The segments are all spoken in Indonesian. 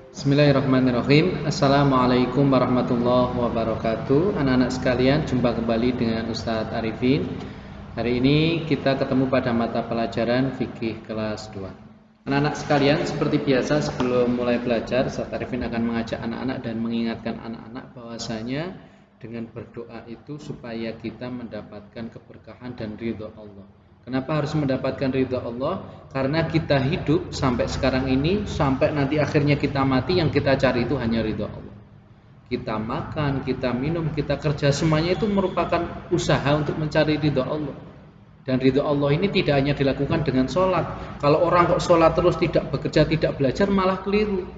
Bismillahirrahmanirrahim. Assalamualaikum warahmatullahi wabarakatuh. Anak-anak sekalian, jumpa kembali dengan Ustadz Arifin. Hari ini kita ketemu pada mata pelajaran fikih kelas 2. Anak-anak sekalian, seperti biasa sebelum mulai belajar, Ustadz Arifin akan mengajak anak-anak dan mengingatkan anak-anak bahwasanya dengan berdoa itu supaya kita mendapatkan keberkahan dan ridho Allah. Kenapa harus mendapatkan ridha Allah? Karena kita hidup sampai sekarang ini, sampai nanti akhirnya kita mati, yang kita cari itu hanya ridha Allah. Kita makan, kita minum, kita kerja, semuanya itu merupakan usaha untuk mencari ridha Allah. Dan ridha Allah ini tidak hanya dilakukan dengan sholat. Kalau orang kok sholat terus tidak bekerja, tidak belajar, malah keliru.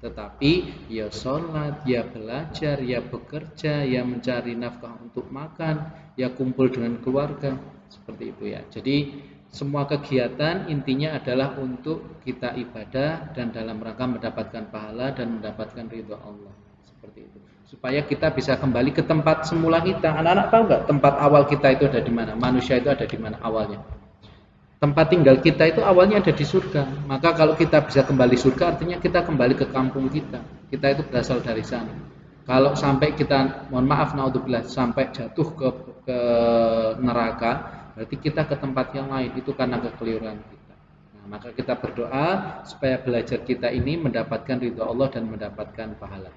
Tetapi ya sholat, ya belajar, ya bekerja, ya mencari nafkah untuk makan, ya kumpul dengan keluarga. Seperti itu ya. Jadi semua kegiatan intinya adalah untuk kita ibadah dan dalam rangka mendapatkan pahala dan mendapatkan ridha Allah. Seperti itu. Supaya kita bisa kembali ke tempat semula kita. Anak-anak tahu nggak tempat awal kita itu ada di mana? Manusia itu ada di mana awalnya? Tempat tinggal kita itu awalnya ada di surga. Maka kalau kita bisa kembali surga, artinya kita kembali ke kampung kita. Kita itu berasal dari sana. Kalau sampai kita, mohon maaf, naudzubillah, sampai jatuh ke neraka, berarti kita ke tempat yang lain. Itu karena kekeliruan kita. Nah, maka kita berdoa supaya belajar kita ini mendapatkan ridha Allah dan mendapatkan pahala.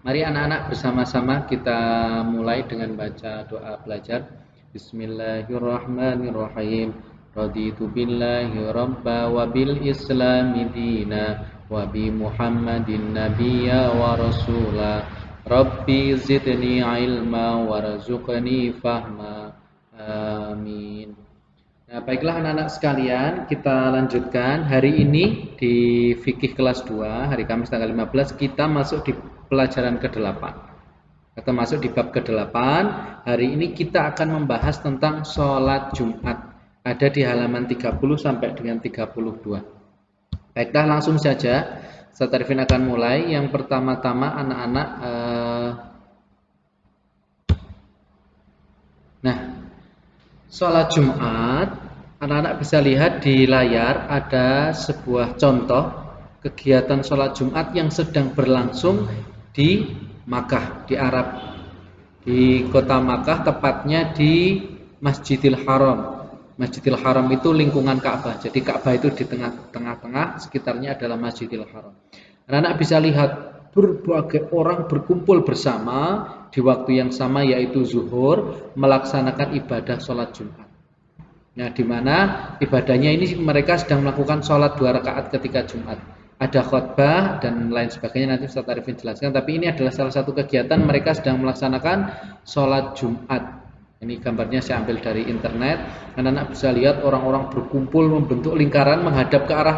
Mari anak-anak bersama-sama kita mulai dengan baca doa belajar. Bismillahirrahmanirrahim. Raditu billahi rabba wa bil islami dina wa bi Muhammadin nabiyya wa rasula. Rabbi zidni ilma warzuqni fahma. Amin. Nah, baiklah anak-anak sekalian, kita lanjutkan. Hari ini di fikih kelas 2, hari Kamis tanggal 15, kita masuk di pelajaran ke-8. Kita masuk di bab ke-8. Hari ini kita akan membahas tentang sholat Jumat. Ada di halaman 30 sampai dengan 32. Baiklah, langsung saja. Ustaz Arifin akan mulai. Yang pertama-tama anak-anak sholat Jumat, anak-anak bisa lihat di layar ada sebuah contoh kegiatan sholat Jumat yang sedang berlangsung di Makkah, di Arab, di kota Makkah, tepatnya di Masjidil Haram. Masjidil Haram itu lingkungan Ka'bah, jadi Ka'bah itu di tengah-tengah, sekitarnya adalah Masjidil Haram. Anak-anak bisa lihat berbagai orang berkumpul bersama di waktu yang sama, yaitu zuhur, melaksanakan ibadah sholat Jumat. Nah, di mana ibadahnya ini mereka sedang melakukan sholat 2 rakaat ketika Jumat. Ada khutbah dan lain sebagainya, nanti Ustaz Arifin jelaskan. Tapi ini adalah salah satu kegiatan mereka sedang melaksanakan sholat Jumat. Ini gambarnya saya ambil dari internet. Anak-anak bisa lihat orang-orang berkumpul membentuk lingkaran menghadap ke arah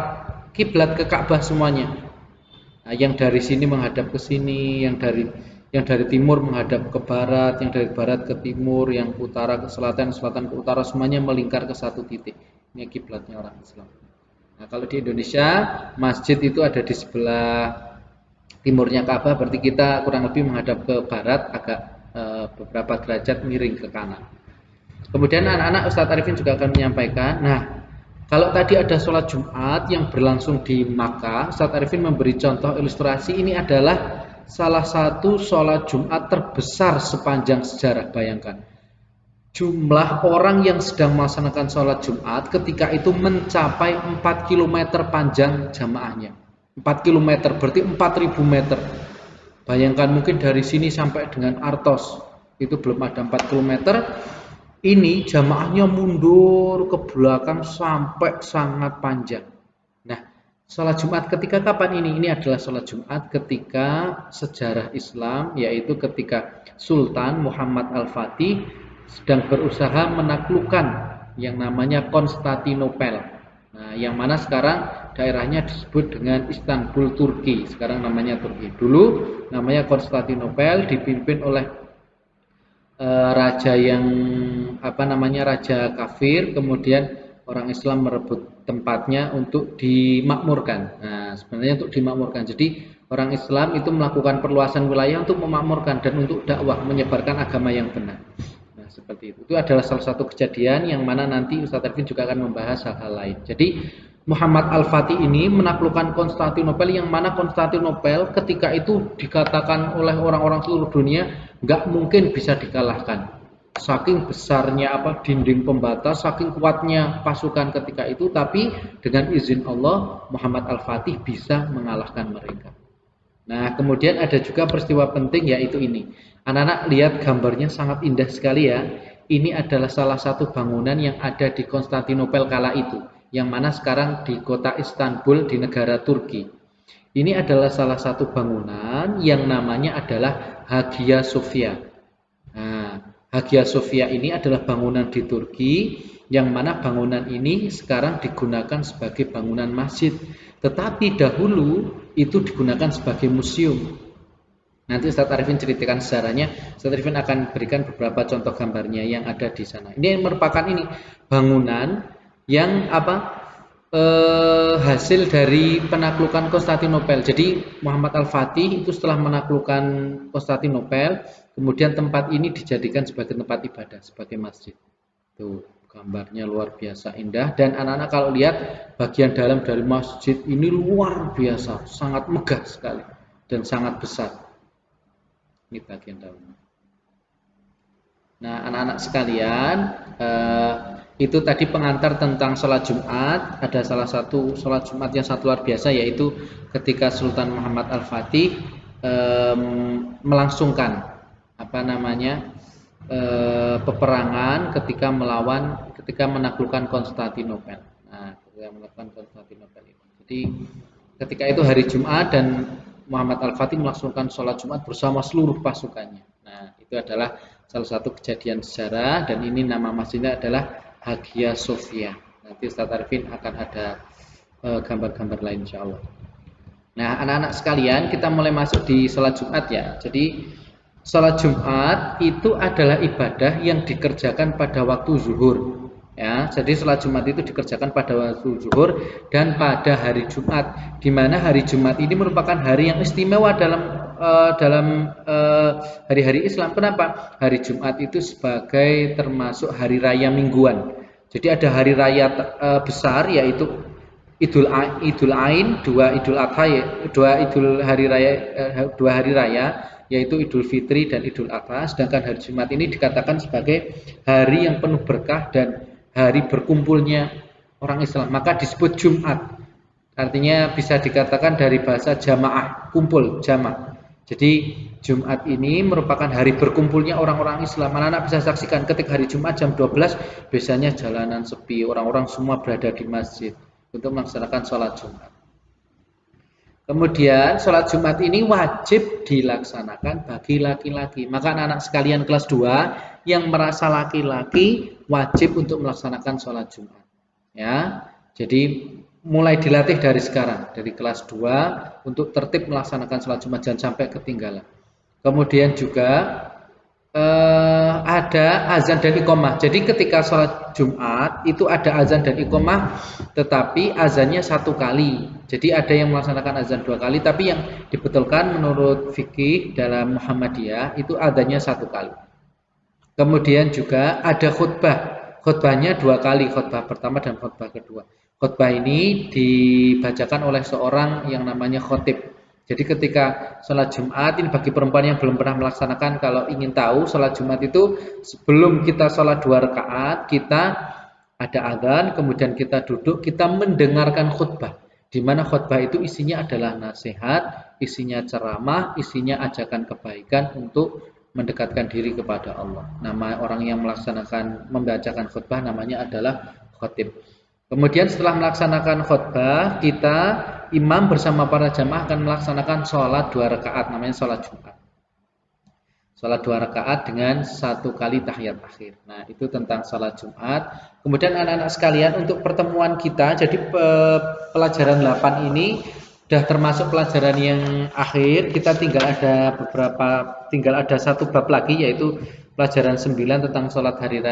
kiblat, ke Ka'bah semuanya. Nah, yang dari sini menghadap ke sini, yang dari timur menghadap ke barat, yang dari barat ke timur, yang utara ke selatan, selatan ke utara, semuanya melingkar ke satu titik. Ini kiblatnya orang Islam. Nah, kalau di Indonesia, masjid itu ada di sebelah timurnya Ka'bah, berarti kita kurang lebih menghadap ke barat, agak beberapa derajat miring ke kanan. Kemudian anak-anak Ustadz Arifin juga akan menyampaikan, nah, kalau tadi ada sholat Jumat yang berlangsung di Makkah, Ustadz Arifin memberi contoh ilustrasi. Ini adalah salah satu sholat Jumat terbesar sepanjang sejarah. Bayangkan, jumlah orang yang sedang melaksanakan sholat Jumat ketika itu mencapai 4 km panjang jamaahnya. 4 km berarti 4.000 meter. Bayangkan, mungkin dari sini sampai dengan Artos itu belum ada 4 km. Ini jamaahnya mundur ke belakang sampai sangat panjang. Nah, sholat Jumat ketika kapan ini? Ini adalah sholat Jumat ketika sejarah Islam, yaitu ketika Sultan Muhammad Al-Fatih sedang berusaha menaklukkan yang namanya Konstantinopel. Nah, yang mana sekarang daerahnya disebut dengan Istanbul, Turki. Sekarang namanya Turki. Dulu namanya Konstantinopel, dipimpin oleh raja yang raja kafir, kemudian orang Islam merebut tempatnya untuk dimakmurkan. Nah, sebenarnya untuk dimakmurkan. Jadi orang Islam itu melakukan perluasan wilayah untuk memakmurkan dan untuk dakwah, menyebarkan agama yang benar. Nah, seperti itu. Itu adalah salah satu kejadian yang mana nanti Ustaz Arifin juga akan membahas hal-hal lain. Jadi Muhammad Al-Fatih ini menaklukkan Konstantinopel, yang mana Konstantinopel ketika itu dikatakan oleh orang-orang seluruh dunia nggak mungkin bisa dikalahkan. Saking besarnya dinding pembatas, saking kuatnya pasukan ketika itu, tapi dengan izin Allah Muhammad Al-Fatih bisa mengalahkan mereka. Nah, kemudian ada juga peristiwa penting yaitu ini. Anak-anak lihat gambarnya sangat indah sekali ya. Ini adalah salah satu bangunan yang ada di Konstantinopel kala itu, yang mana sekarang di kota Istanbul di negara Turki. Ini adalah salah satu bangunan yang namanya adalah Hagia Sophia. Nah, Hagia Sophia ini adalah bangunan di Turki, yang mana bangunan ini sekarang digunakan sebagai bangunan masjid. Tetapi dahulu itu digunakan sebagai museum. Nanti Ustadz Arifin ceritakan sejarahnya. Ustadz Arifin akan berikan beberapa contoh gambarnya yang ada di sana. Ini merupakan bangunan yang hasil dari penaklukan Konstantinopel. Jadi Muhammad Al-Fatih itu setelah menaklukkan Konstantinopel, kemudian tempat ini dijadikan sebagai tempat ibadah, sebagai masjid. Tuh, gambarnya luar biasa indah, dan anak-anak kalau lihat bagian dalam dari masjid ini luar biasa, sangat megah sekali dan sangat besar. Ini bagian dalam. Nah, anak-anak sekalian, itu tadi pengantar tentang sholat Jumat. Ada salah satu sholat Jumat yang sangat luar biasa, yaitu ketika Sultan Muhammad Al-Fatih melangsungkan peperangan ketika menaklukkan Konstantinopel. Nah, ketika menaklukkan Konstantinopel itu. Jadi ketika itu hari Jumat dan Muhammad Al-Fatih melaksanakan sholat Jumat bersama seluruh pasukannya. Nah, itu adalah salah satu kejadian sejarah, dan ini nama masjidnya adalah Hagia Sophia. Nanti Ustadz Arifin akan ada gambar-gambar lain insya Allah. Nah, anak-anak sekalian, kita mulai masuk di sholat Jumat ya. Jadi sholat Jumat itu adalah ibadah yang dikerjakan pada waktu zuhur. Ya, jadi sholat Jumat itu dikerjakan pada waktu zuhur dan pada hari Jumat, di mana hari Jumat ini merupakan hari yang istimewa dalam hari-hari Islam. Kenapa? Hari Jumat itu sebagai termasuk hari raya mingguan. Jadi ada hari raya besar, yaitu Idul Ain, dua Idul Adha, dua hari raya, yaitu Idul Fitri dan Idul Adha. Sedangkan hari Jumat ini dikatakan sebagai hari yang penuh berkah dan hari berkumpulnya orang Islam, maka disebut Jumat. Artinya bisa dikatakan dari bahasa jamaah, kumpul, jamaah. Jadi Jumat ini merupakan hari berkumpulnya orang-orang Islam. Anak-anak bisa saksikan ketika hari Jumat jam 12 biasanya jalanan sepi, orang-orang semua berada di masjid untuk melaksanakan sholat Jumat. Kemudian sholat Jumat ini wajib dilaksanakan bagi laki-laki. Maka anak-anak sekalian kelas 2 yang merasa laki-laki wajib untuk melaksanakan sholat Jumat. Ya, jadi mulai dilatih dari sekarang, dari kelas 2 untuk tertib melaksanakan sholat Jumat, jangan sampai ketinggalan. Kemudian juga ada azan dan iqomah. Jadi ketika sholat Jumat itu ada azan dan iqomah, tetapi azannya 1 kali. Jadi ada yang melaksanakan azan 2 kali, tapi yang dibetulkan menurut fikih dalam Muhammadiyah itu adanya 1 kali. Kemudian juga ada khutbah. Khutbahnya 2 kali, khutbah pertama dan khutbah kedua. Khutbah ini dibacakan oleh seorang yang namanya khotib. Jadi ketika sholat Jumat ini bagi perempuan yang belum pernah melaksanakan, kalau ingin tahu sholat Jumat itu sebelum kita sholat 2 rakaat, kita ada azan, kemudian kita duduk, kita mendengarkan khutbah. Di mana khutbah itu isinya adalah nasihat, isinya ceramah, isinya ajakan kebaikan untuk mendekatkan diri kepada Allah. Nama orang yang membacakan khutbah namanya adalah khatib. Kemudian setelah melaksanakan khutbah, kita imam bersama para jamaah akan melaksanakan sholat 2 rakaat, namanya sholat Jumat. Sholat 2 rakaat dengan 1 kali tahiyat akhir. Nah, itu tentang sholat Jumat. Kemudian anak-anak sekalian, untuk pertemuan kita, jadi pelajaran 8 ini sudah termasuk pelajaran yang akhir. Kita tinggal ada 1 bab lagi, yaitu pelajaran 9 tentang sholat hari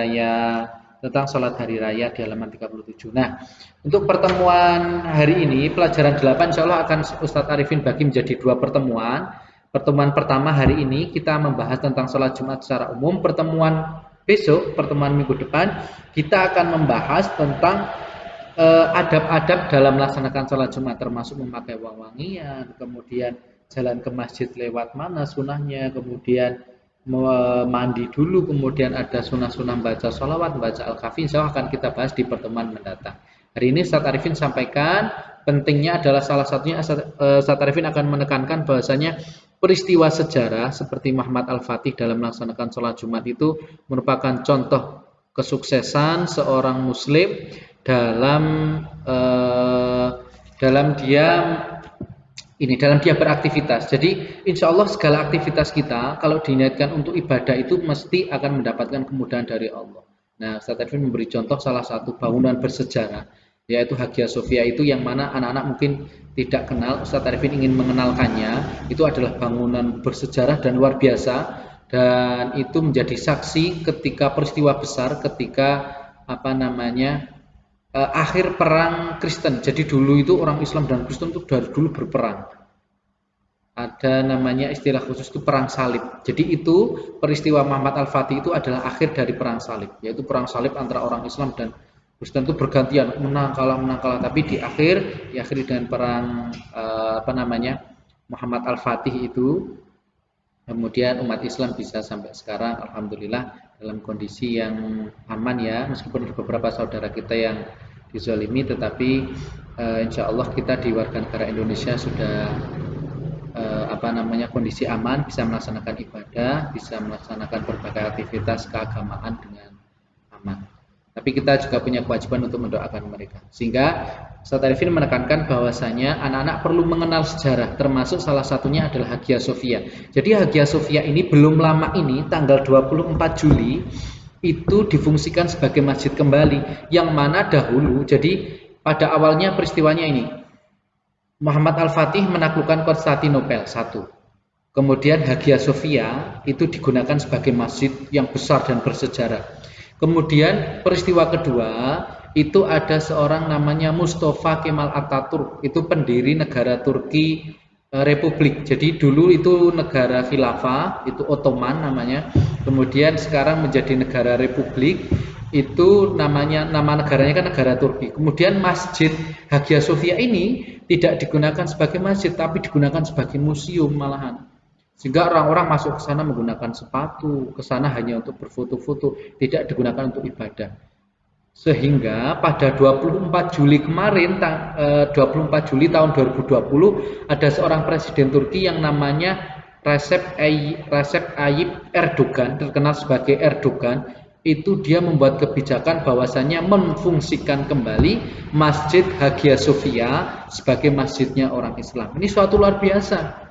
raya di halaman 37. Nah, untuk pertemuan hari ini, pelajaran 8 insya Allah akan Ustadz Arifin bagi menjadi 2 pertemuan. Pertemuan pertama hari ini kita membahas tentang sholat Jumat secara umum. Pertemuan besok, pertemuan minggu depan, kita akan membahas tentang adab-adab dalam melaksanakan sholat Jumat termasuk memakai wangian, kemudian jalan ke masjid lewat mana sunahnya, kemudian mandi dulu, kemudian ada sunah-sunah baca sholawat, baca al-kahfi, insya Allah akan kita bahas di pertemuan mendatang. Hari ini Ustaz Arifin sampaikan pentingnya adalah salah satunya Ustaz Arifin akan menekankan bahwasanya peristiwa sejarah seperti Muhammad Al-Fatih dalam melaksanakan sholat Jumat itu merupakan contoh kesuksesan seorang muslim dalam dia beraktivitas. Jadi insya Allah segala aktivitas kita kalau diniatkan untuk ibadah itu mesti akan mendapatkan kemudahan dari Allah. Nah, Ustaz Arifin memberi contoh salah satu bangunan bersejarah, yaitu Hagia Sophia itu yang mana anak-anak mungkin tidak kenal. Ustaz Arifin ingin mengenalkannya. Itu adalah bangunan bersejarah dan luar biasa, dan itu menjadi saksi ketika peristiwa besar, ketika akhir perang Kristen. Jadi dulu itu orang Islam dan Kristen itu dari dulu berperang. Ada namanya istilah khusus itu perang salib. Jadi itu peristiwa Muhammad Al-Fatih itu adalah akhir dari perang salib, yaitu perang salib antara orang Islam dan Kristen itu bergantian menang kalah, tapi diakhiri dengan perang Muhammad Al-Fatih itu. Kemudian umat Islam bisa sampai sekarang alhamdulillah dalam kondisi yang aman ya, meskipun ada beberapa saudara kita yang dizalimi, tetapi insya Allah kita di warga negara Indonesia sudah kondisi aman, bisa melaksanakan ibadah, bisa melaksanakan berbagai aktivitas keagamaan dengan aman. Tapi kita juga punya kewajiban untuk mendoakan mereka. Sehingga Ustaz Arifin menekankan bahwasanya anak-anak perlu mengenal sejarah, termasuk salah satunya adalah Hagia Sophia. Jadi Hagia Sophia ini belum lama ini, tanggal 24 Juli, itu difungsikan sebagai masjid kembali. Yang mana dahulu, jadi pada awalnya peristiwanya ini, Muhammad Al-Fatih menaklukkan Konstantinopel, satu. Kemudian Hagia Sophia itu digunakan sebagai masjid yang besar dan bersejarah. Kemudian peristiwa kedua itu ada seorang namanya Mustafa Kemal Atatürk, itu pendiri negara Turki Republik. Jadi dulu itu negara khilafah, itu Ottoman namanya. Kemudian sekarang menjadi negara Republik, itu nama negaranya kan negara Turki. Kemudian Masjid Hagia Sophia ini tidak digunakan sebagai masjid, tapi digunakan sebagai museum malahan. Sehingga orang-orang masuk ke sana menggunakan sepatu, ke sana hanya untuk berfoto-foto, tidak digunakan untuk ibadah. Sehingga pada 24 Juli kemarin, 24 Juli tahun 2020, ada seorang presiden Turki yang namanya Recep Tayyip Erdogan, terkenal sebagai Erdogan, itu dia membuat kebijakan bahwasannya memfungsikan kembali Masjid Hagia Sophia sebagai masjidnya orang Islam. Ini suatu luar biasa.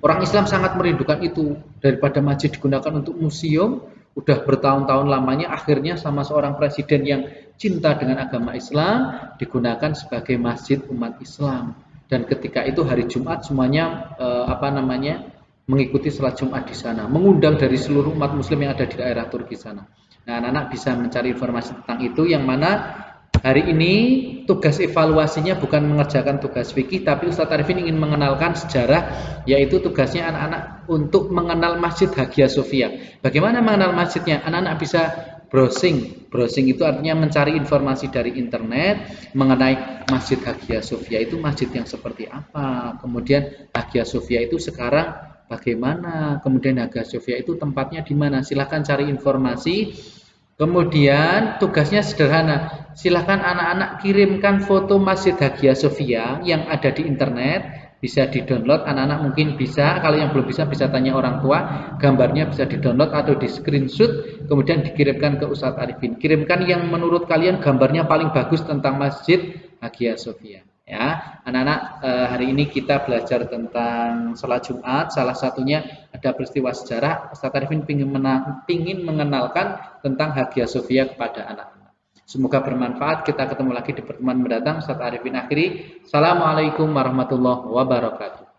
Orang Islam sangat merindukan itu, daripada masjid digunakan untuk museum, udah bertahun-tahun lamanya, akhirnya sama seorang presiden yang cinta dengan agama Islam, digunakan sebagai masjid umat Islam. Dan ketika itu hari Jumat semuanya mengikuti salat Jumat di sana, mengundang dari seluruh umat Muslim yang ada di daerah Turki sana. Nah, anak-anak bisa mencari informasi tentang itu, yang mana hari ini tugas evaluasinya bukan mengerjakan tugas fikih, tapi Ustaz Arifin ingin mengenalkan sejarah, yaitu tugasnya anak-anak untuk mengenal Masjid Hagia Sophia. Bagaimana mengenal masjidnya? Anak-anak bisa browsing. Browsing itu artinya mencari informasi dari internet mengenai Masjid Hagia Sophia itu masjid yang seperti apa. Kemudian Hagia Sophia itu sekarang bagaimana? Kemudian Hagia Sophia itu tempatnya di mana? Silahkan cari informasi. Kemudian tugasnya sederhana, silahkan anak-anak kirimkan foto Masjid Hagia Sophia yang ada di internet, bisa di-download, anak-anak mungkin bisa, kalau yang belum bisa tanya orang tua, gambarnya bisa di-download atau di-screenshot, kemudian dikirimkan ke Ustadz Arifin. Kirimkan yang menurut kalian gambarnya paling bagus tentang Masjid Hagia Sophia. Ya, anak-anak, hari ini kita belajar tentang sholat Jumat. Salah satunya ada peristiwa sejarah. Ustadz Arifin ingin mengenalkan tentang Hagia Sophia kepada anak-anak. Semoga bermanfaat. Kita ketemu lagi di pertemuan mendatang. Ustadz Arifin akhiri. Assalamualaikum warahmatullahi wabarakatuh.